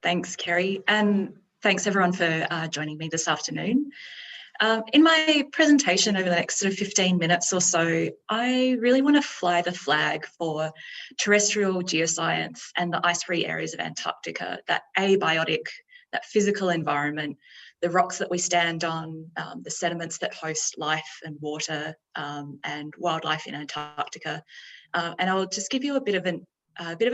Thanks, Kerry, and thanks everyone for joining me this afternoon. In my presentation over the next sort of 15 minutes or so, I really want to fly the flag for terrestrial geoscience and the ice-free areas of Antarctica, that abiotic, that physical environment, the rocks that we stand on, the sediments that host life and water and wildlife in Antarctica. And I'll just give you a bit of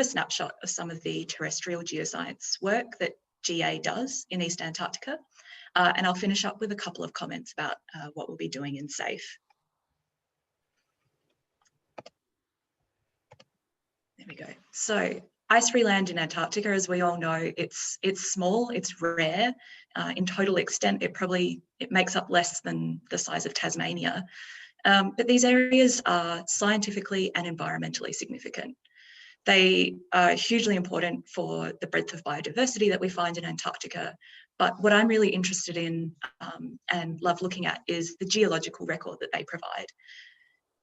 a snapshot of some of the terrestrial geoscience work that GA does in East Antarctica. And I'll finish up with a couple of comments about what we'll be doing in SAEF. There we go. So ice-free land in Antarctica, as we all know, it's small, it's rare. In total extent, it makes up less than the size of Tasmania. But these areas are scientifically and environmentally significant. They are hugely important for the breadth of biodiversity that we find in Antarctica. But what I'm really interested in and love looking at is the geological record that they provide.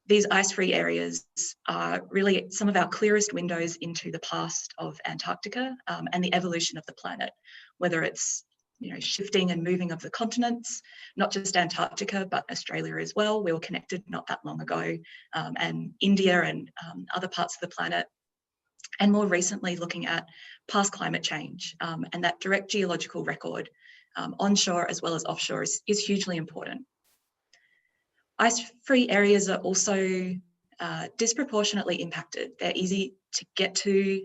These ice-free areas are really some of our clearest windows into the past of Antarctica and the evolution of the planet, whether it's shifting and moving of the continents, not just Antarctica, but Australia as well. We were connected not that long ago, and India and other parts of the planet. And more recently, looking at past climate change and that direct geological record onshore as well as offshore is hugely important. Ice-free areas are also disproportionately impacted. They're easy to get to,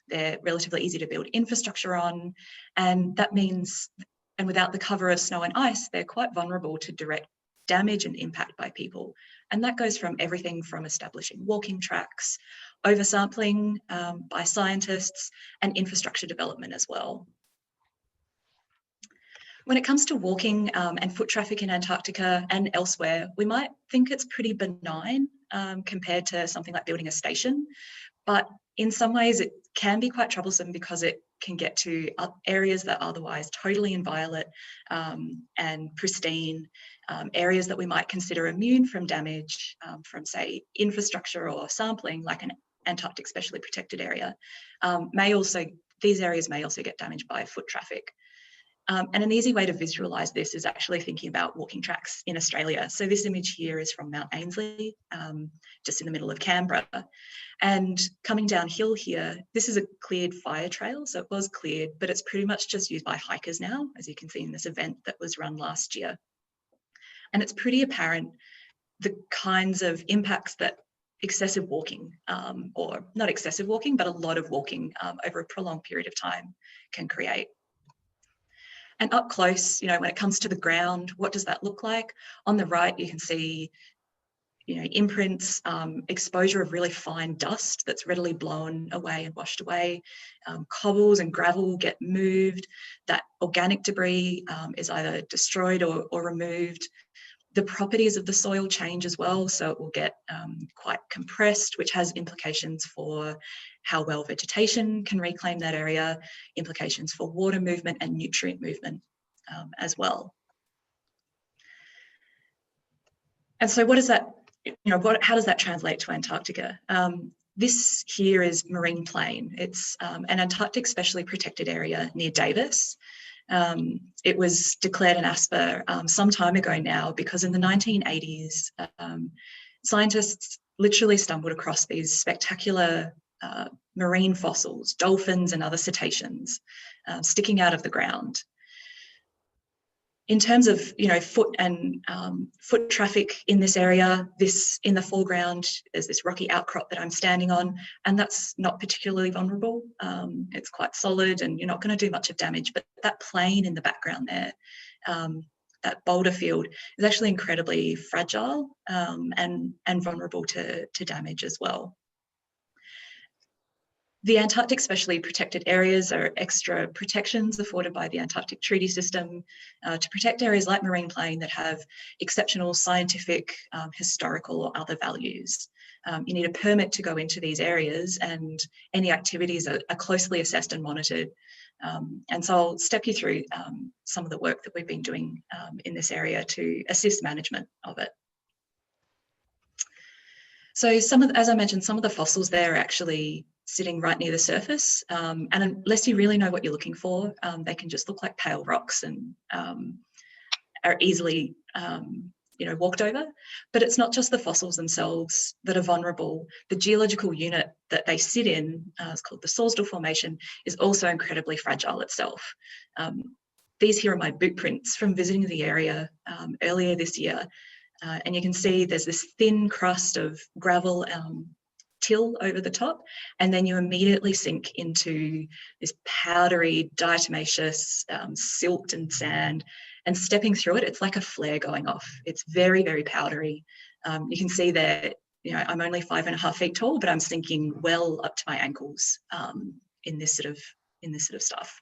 they're relatively easy to build infrastructure on, and that means, and without the cover of snow and ice, they're quite vulnerable to direct damage and impact by people. And that goes from everything from establishing walking tracks, oversampling by scientists, and infrastructure development as well. When it comes to walking and foot traffic in Antarctica and elsewhere, we might think it's pretty benign compared to something like building a station, but in some ways it can be quite troublesome because it can get to areas that are otherwise totally inviolate and pristine, areas that we might consider immune from damage from, say, infrastructure or sampling, like an Antarctic specially protected area. These areas may also get damaged by foot traffic. And an easy way to visualise this is actually thinking about walking tracks in Australia. So this image here is from Mount Ainslie, just in the middle of Canberra. And coming downhill here, this is a cleared fire trail. So it was cleared, but it's pretty much just used by hikers now, as you can see in this event that was run last year. And it's pretty apparent the kinds of impacts that excessive walking, or not excessive walking, but a lot of walking over a prolonged period of time can create. And up close, when it comes to the ground, what does that look like? On the right, you can see, imprints, exposure of really fine dust that's readily blown away and washed away. Cobbles and gravel get moved. That organic debris is either destroyed or removed. The properties of the soil change as well, so it will get quite compressed, which has implications for how well vegetation can reclaim that area, implications for water movement and nutrient movement as well. And so what does that, how does that translate to Antarctica? This here is marine plain. It's an Antarctic specially protected area near Davis. It was declared an ASPA some time ago now because in the 1980s, scientists literally stumbled across these spectacular marine fossils, dolphins and other cetaceans sticking out of the ground. In terms of foot traffic in this area, in the foreground is this rocky outcrop that I'm standing on, and that's not particularly vulnerable. It's quite solid and you're not going to do much of damage, but that plain in the background there, that boulder field, is actually incredibly fragile and vulnerable to damage as well. The Antarctic specially protected areas are extra protections afforded by the Antarctic Treaty System to protect areas like marine plain that have exceptional scientific, historical or other values. You need a permit to go into these areas, and any activities are closely assessed and monitored. And so I'll step you through some of the work that we've been doing in this area to assist management of it. So as I mentioned, some of the fossils there are actually sitting right near the surface. And unless you really know what you're looking for, they can just look like pale rocks and are easily walked over. But it's not just the fossils themselves that are vulnerable. The geological unit that they sit in, it's called the Sawsdell Formation, is also incredibly fragile itself. These here are my boot prints from visiting the area earlier this year. And you can see there's this thin crust of gravel till over the top, and then you immediately sink into this powdery, diatomaceous silt and sand, and stepping through it, it's like a flare going off. It's very, very powdery. You can see there, I'm only 5.5 feet tall, but I'm sinking well up to my ankles in this sort of stuff.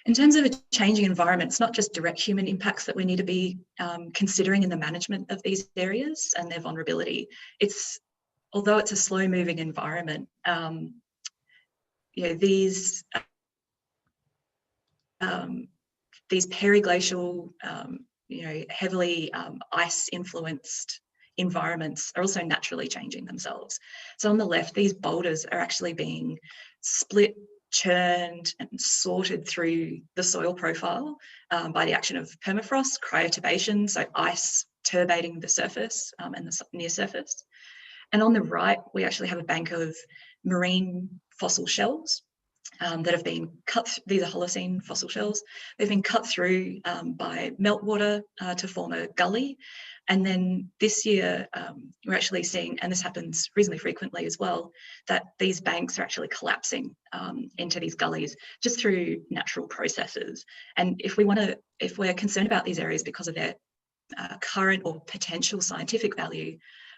In terms of a changing environment, it's not just direct human impacts that we need to be considering in the management of these areas and their vulnerability. Although it's a slow-moving environment, these periglacial, heavily ice-influenced environments are also naturally changing themselves. So on the left, these boulders are actually being split, churned and sorted through the soil profile by the action of permafrost, cryotubation, so ice turbating the surface and the near surface. And on the right, we actually have a bank of marine fossil shells that have been cut. These are Holocene fossil shells. They've been cut through by meltwater to form a gully. And then this year, we're actually seeing, and this happens reasonably frequently as well, that these banks are actually collapsing into these gullies just through natural processes. And if we're concerned about these areas because of their current or potential scientific value,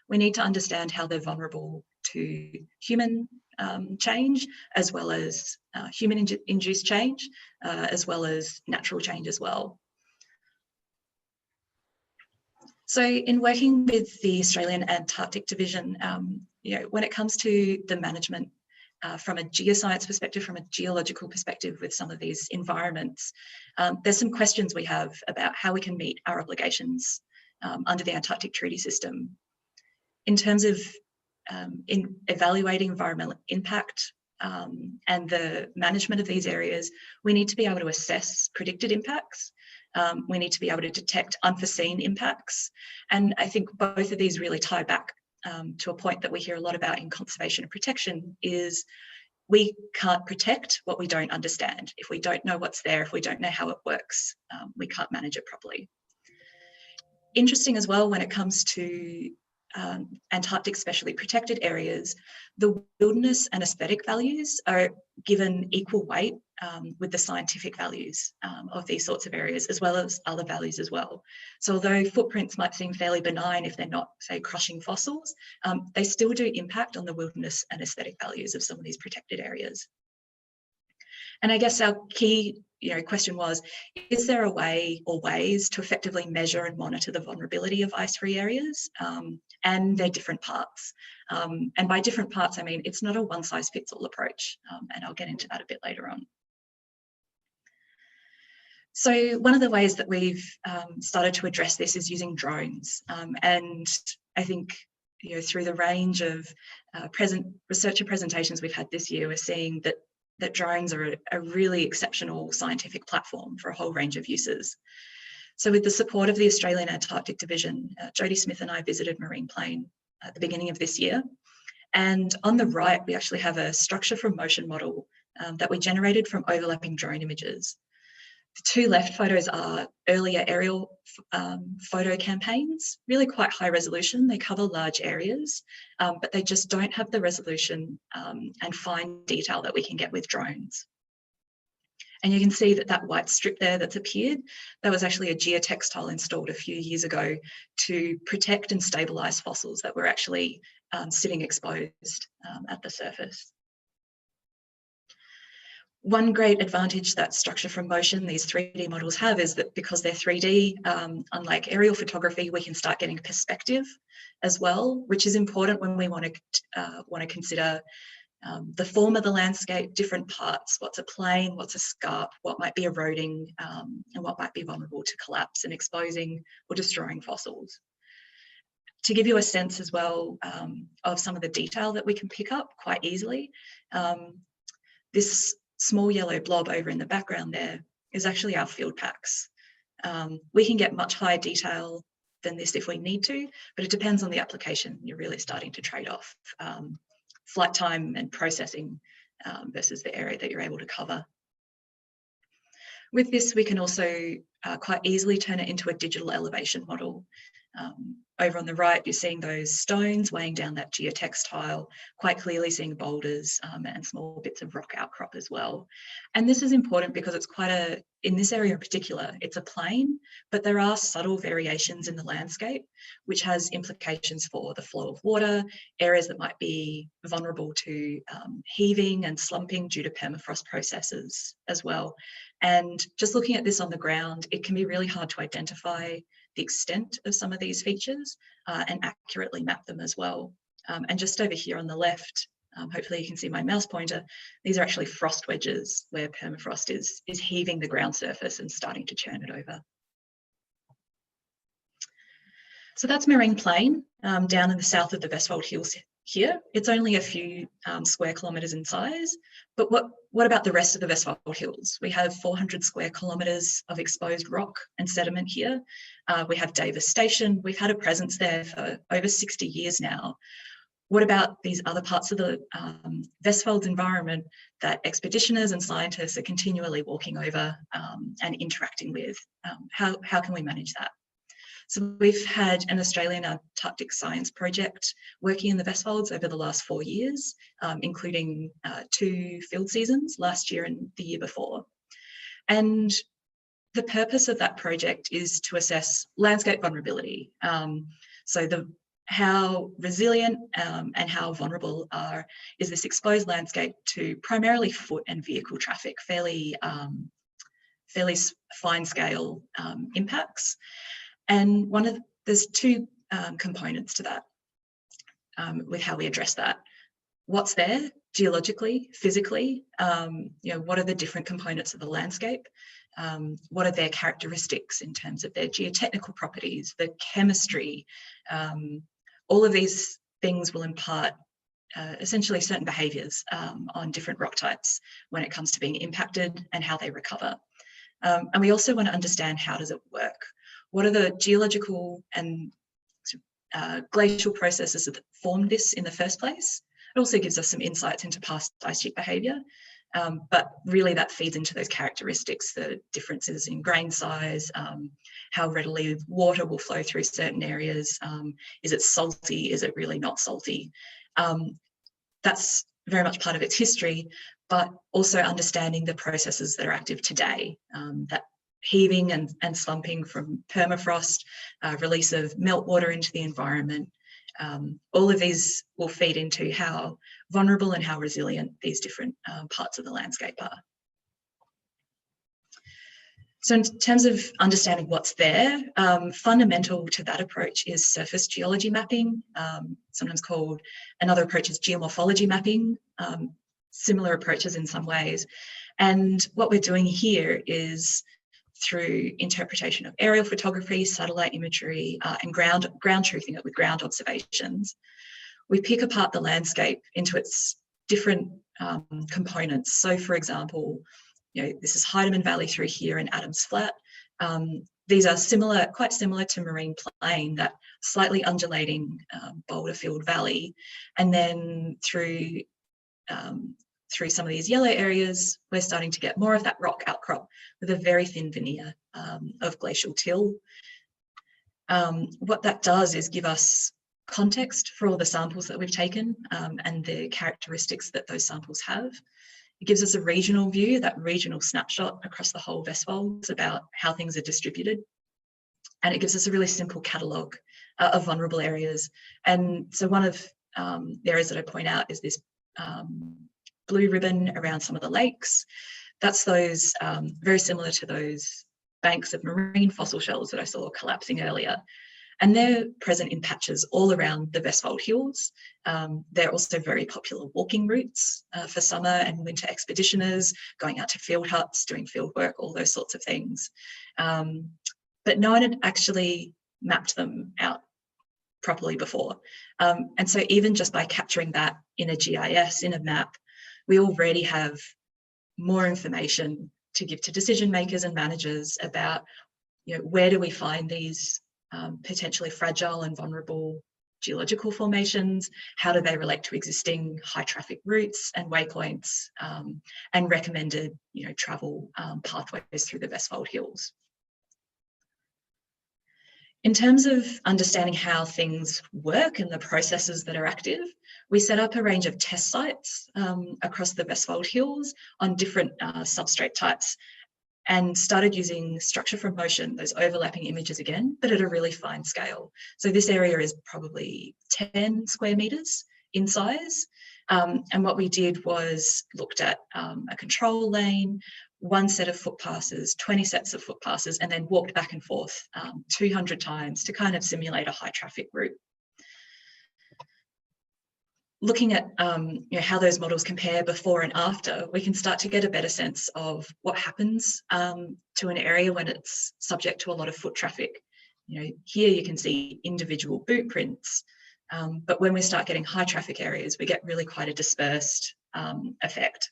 we need to understand how they're vulnerable to human change, as well as human-induced change, as well as natural change as well. So in working with the Australian Antarctic Division, when it comes to the management from a geoscience perspective, from a geological perspective with some of these environments, there's some questions we have about how we can meet our obligations under the Antarctic Treaty System. In terms of in evaluating environmental impact and the management of these areas, we need to be able to assess predicted impacts. We need to be able to detect unforeseen impacts. And I think both of these really tie back to a point that we hear a lot about in conservation and protection, is we can't protect what we don't understand. If we don't know what's there, if we don't know how it works, we can't manage it properly. Interesting as well when it comes to Antarctic specially protected areas, the wilderness and aesthetic values are given equal weight with the scientific values of these sorts of areas, as well as other values as well. So although footprints might seem fairly benign if they're not, say, crushing fossils, they still do impact on the wilderness and aesthetic values of some of these protected areas. And I guess our key question was, is there a way or ways to effectively measure and monitor the vulnerability of ice-free areas and their different parts? And by different parts, I mean, it's not a one-size-fits-all approach, and I'll get into that a bit later on. So one of the ways that we've started to address this is using drones. And I think through the range of researcher presentations we've had this year, we're seeing that drones are a really exceptional scientific platform for a whole range of uses. So with the support of the Australian Antarctic Division, Jodie Smith and I visited Marine Plain at the beginning of this year. And on the right, we actually have a structure from motion model that we generated from overlapping drone images. The two left photos are earlier aerial photo campaigns, really quite high resolution. They cover large areas, but they just don't have the resolution and fine detail that we can get with drones. And you can see that white strip there that's appeared, that was actually a geotextile installed a few years ago to protect and stabilise fossils that were actually sitting exposed at the surface. One great advantage that structure from motion, these 3D models have, is that because they're 3D, unlike aerial photography, we can start getting perspective as well, which is important when we want to consider the form of the landscape, different parts, what's a plain, what's a scarp, what might be eroding, and what might be vulnerable to collapse and exposing or destroying fossils. To give you a sense as well of some of the detail that we can pick up quite easily, this small yellow blob over in the background there is actually our field packs. We can get much higher detail than this if we need to, but it depends on the application. You're really starting to trade off flight time and processing versus the area that you're able to cover. With this, we can also quite easily turn it into a digital elevation model. Over on the right, you're seeing those stones weighing down that geotextile, quite clearly seeing boulders and small bits of rock outcrop as well. And this is important because it's quite in this area in particular, it's a plain, but there are subtle variations in the landscape, which has implications for the flow of water, areas that might be vulnerable to heaving and slumping due to permafrost processes as well. And just looking at this on the ground, it can be really hard to identify the extent of some of these features and accurately map them as well. And just over here on the left, hopefully you can see my mouse pointer, these are actually frost wedges where permafrost is heaving the ground surface and starting to churn it over. So that's Marine Plain down in the south of the Vestfold Hills here. It's only a few square kilometres in size, but what about the rest of the Vestfold Hills? We have 400 square kilometres of exposed rock and sediment here. We have Davis Station. We've had a presence there for over 60 years now. What about these other parts of the Vestfold's environment that expeditioners and scientists are continually walking over and interacting with? How can we manage that? So we've had an Australian Antarctic Science Project working in the Vestfolds over the last 4 years, including 2 field seasons, last year and the year before. And the purpose of that project is to assess landscape vulnerability. So how resilient and how vulnerable is this exposed landscape to primarily foot and vehicle traffic, fairly fine scale impacts. And there's 2 components to that with how we address that. What's there geologically, physically, what are the different components of the landscape? What are their characteristics in terms of their geotechnical properties, the chemistry? All of these things will impart essentially certain behaviours on different rock types when it comes to being impacted and how they recover. And we also want to understand, how does it work? What are the geological and glacial processes that formed this in the first place? It also gives us some insights into past ice sheet behaviour, but really that feeds into those characteristics, the differences in grain size, how readily water will flow through certain areas. Is it salty? Is it really not salty? That's very much part of its history, but also understanding the processes that are active today, that heaving and slumping from permafrost, release of meltwater into the environment. All of these will feed into how vulnerable and how resilient these different parts of the landscape are. So in terms of understanding what's there, fundamental to that approach is surface geology mapping, sometimes called, another approach is geomorphology mapping, similar approaches in some ways. And what we're doing here is, through interpretation of aerial photography, satellite imagery, and ground truthing it with ground observations, we pick apart the landscape into its different components. So, for example, this is Heidemann Valley through here in Adams Flat. These are quite similar to Marine Plain, that slightly undulating boulder filled valley, and then through some of these yellow areas, we're starting to get more of that rock outcrop with a very thin veneer of glacial till. What that does is give us context for all the samples that we've taken and the characteristics that those samples have. It gives us a regional view, that regional snapshot across the whole Vestfolds about how things are distributed. And it gives us a really simple catalogue of vulnerable areas. And so one of the areas that I point out is this blue ribbon around some of the lakes. That's those very similar to those banks of marine fossil shells that I saw collapsing earlier. And they're present in patches all around the Vestfold Hills. They're also very popular walking routes for summer and winter expeditioners, going out to field huts, doing field work, all those sorts of things. But no one had actually mapped them out properly before. And so even just by capturing that in a GIS, in a map, we already have more information to give to decision makers and managers about, where do we find these potentially fragile and vulnerable geological formations, how do they relate to existing high traffic routes and waypoints, and recommended travel pathways through the Vestfold Hills. In terms of understanding how things work and the processes that are active, we set up a range of test sites across the Vestfold Hills on different substrate types, and started using structure from motion, those overlapping images again, but at a really fine scale. So this area is probably 10 square meters in size. And what we did was looked at a control lane, one set of footpasses, 20 sets of footpasses, and then walked back and forth 200 times to kind of simulate a high traffic route. Looking at how those models compare before and after, we can start to get a better sense of what happens to an area when it's subject to a lot of foot traffic. Here you can see individual boot prints, but when we start getting high traffic areas, we get really quite a dispersed effect.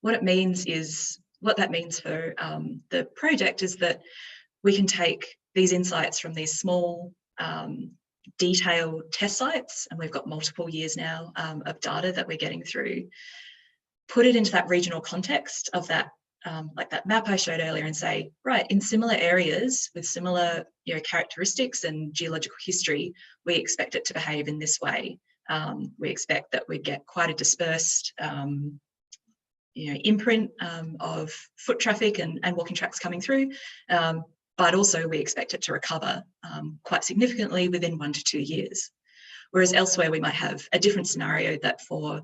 What that means for the project is that we can take these insights from these small detailed test sites, and we've got multiple years now of data that we're getting through, put it into that regional context of that, like that map I showed earlier, and say, right, in similar areas with similar characteristics and geological history, we expect it to behave in this way. We expect that we get quite a dispersed imprint of foot traffic and walking tracks coming through. But also we expect it to recover quite significantly within 1 to 2 years. Whereas elsewhere we might have a different scenario that for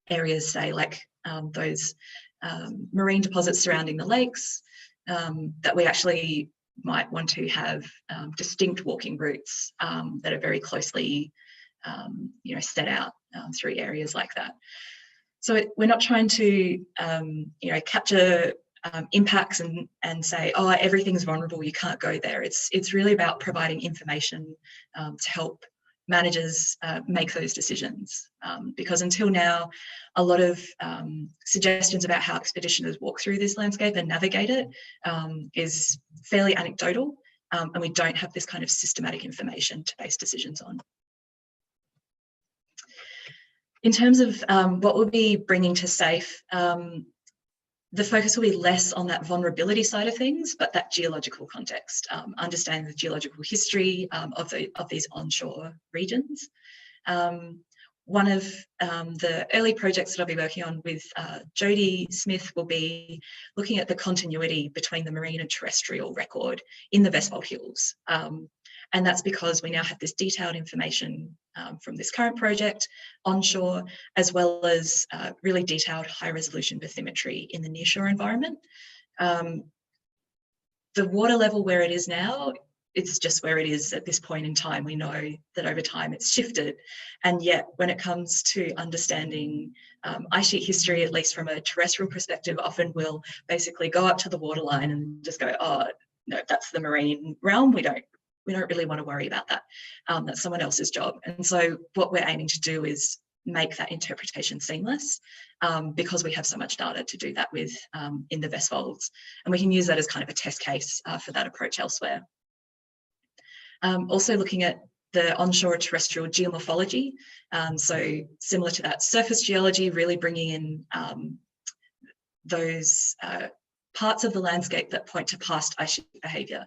areas, say like those marine deposits surrounding the lakes, that we actually might want to have distinct walking routes that are very closely set out through areas like that. So we're not trying to capture impacts and say, oh, everything's vulnerable, you can't go there. It's really about providing information to help managers make those decisions. Because until now, a lot of suggestions about how expeditioners walk through this landscape and navigate it is fairly anecdotal, and we don't have this kind of systematic information to base decisions on. In terms of what we'll be bringing to SAEF, the focus will be less on that vulnerability side of things, but that geological context, understanding the geological history of these onshore regions. One of the early projects that I'll be working on with Jodie Smith will be looking at the continuity between the marine and terrestrial record in the Vestfold Hills. And that's because we now have this detailed information from this current project onshore, as well as really detailed high resolution bathymetry in the nearshore environment. The water level where it is now, it's just where it is at this point in time. We know that over time it's shifted. And yet when it comes to understanding ice sheet history, at least from a terrestrial perspective, often we'll basically go up to the waterline and just go, oh, no, that's the marine realm. We don't really want to worry about that. That's someone else's job. And so what we're aiming to do is make that interpretation seamless, because we have so much data to do that with in the Vestfolds. And we can use that as kind of a test case for that approach elsewhere. Also looking at the onshore terrestrial geomorphology. So similar to that surface geology, really bringing in those parts of the landscape that point to past ice sheet behaviour,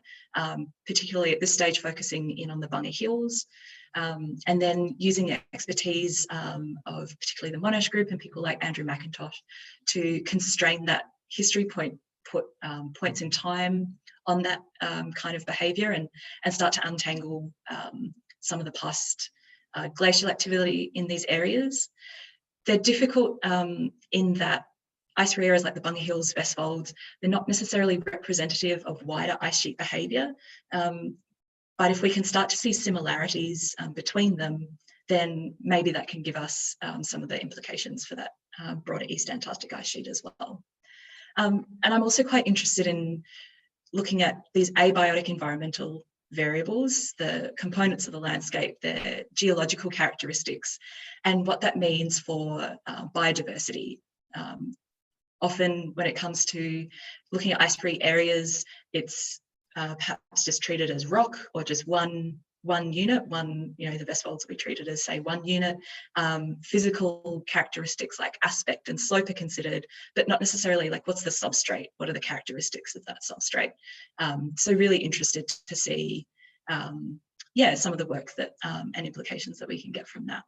particularly at this stage focusing in on the Bunga Hills, and then using expertise of particularly the Monash group and people like Andrew McIntosh to constrain that history points in time on that kind of behaviour and start to untangle some of the past glacial activity in these areas. They're difficult in that ice-free areas like the Bunga Hills, Vestfolds, they're not necessarily representative of wider ice sheet behaviour. But if we can start to see similarities between them, then maybe that can give us some of the implications for that broader East Antarctic ice sheet as well. And I'm also quite interested in looking at these abiotic environmental variables, the components of the landscape, their geological characteristics, and what that means for biodiversity. Often when it comes to looking at ice-free areas, it's perhaps just treated as rock or just one unit, the Vestfolds will be treated as, say, one unit. Physical characteristics like aspect and slope are considered, but not necessarily like what's the substrate, what are the characteristics of that substrate. So really interested to see, some of the work that and implications that we can get from that.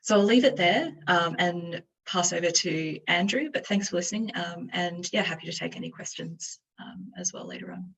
So I'll leave it there and pass over to Andrew, but thanks for listening, and yeah, happy to take any questions as well later on.